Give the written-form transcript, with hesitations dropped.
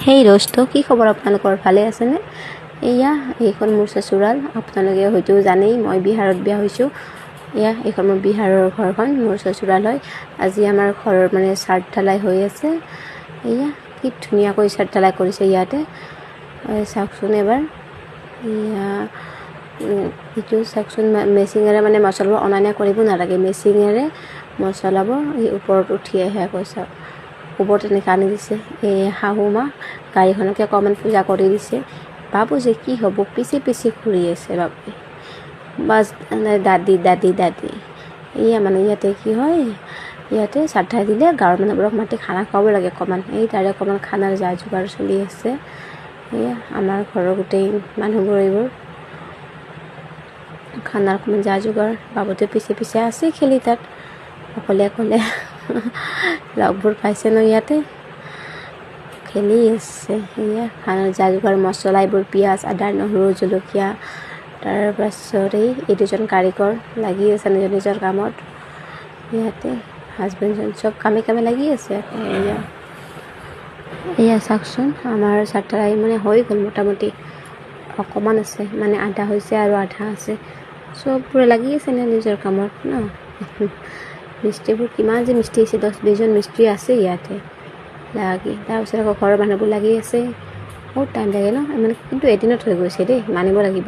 সেই দোস্ত, কি খবৰ আপোনালোকৰ? ভালে আছেনে? এয়া এইখন মোৰ চচুৰাল। আপোনালোকে হয়তো জানেই মই বিহাৰত বিয়া হৈছোঁ। এইখন মোৰ বিহাৰৰ ঘৰখন, মোৰ চচুৰাল হয়। আজি আমাৰ ঘৰৰ চাৰ্ট ঢালাই হৈ আছে। এয়া কি ধুনীয়াকৈ চাৰ্ট ঢালাই কৰিছে ইয়াতে। চাওকচোন এবাৰ। এইটো চাওকচোন, মেচিনেৰে মচলাবোৰ অনা নিয়া কৰিব নালাগে, মেচিনেৰে মচলাব এই ওপৰত উঠি আহে। চাওক ওপৰত এনেকৈ আনি দিছে। এই শাহু মা গাড়ীখনকে অকণমান পূজা কৰি দিছে। বাবু যে কি হ'ব, পিছে পিছে ঘূৰি আছে বাবু। বাছ দাদি দাদি দাদি। এয়া ইয়াতে কি হয়, ইয়াতে শ্ৰাদ্ধা দিলে গাঁৱৰ মানুহবোৰক মাতি খানা খুৱাব লাগে অকণমান। এই তাৰে অকণমান খানাৰ যা যোগাৰ চলি আছে। এয়া আমাৰ ঘৰৰ গোটেই মানুহবোৰ এইবোৰ খানাৰ অকণমান যা যোগাৰ। বাবুতে পিছে পিছে আছে খেলি তাত অকলে অকলে। লগবোৰ পাইছে ন, ইয়াতে খেলি আছে। এয়া খানাৰ যা যোগাৰ, মছলা এইবোৰ পিঁয়াজ আদা নহৰু জলকীয়া। তাৰপাছত এই দুজন কাৰিকৰ লাগি আছে নিজৰ নিজৰ কামত। ইয়াতে হাজবেণ্ডজন চব কামে কামে লাগি আছে। এয়া চাওকচোন, আমাৰ চাৰ্ট ঢালাই হৈ গ'ল মোটামুটি। অকণমান আছে, আধা হৈছে আৰু আধা আছে। চববোৰে লাগি আছে নিজৰ কামত ন। মিস্ত্ৰীবোৰ কিমান যে মিস্ত্ৰী আছে, 10-20জন মিস্ত্ৰী আছে ইয়াতে লাগি। তাৰপিছত আকৌ ঘৰৰ মানুহবোৰ লাগি আছে। বহুত টাইম লাগে ন, কিন্তু এদিনত হৈ গৈছে দেই, মানিব লাগিব।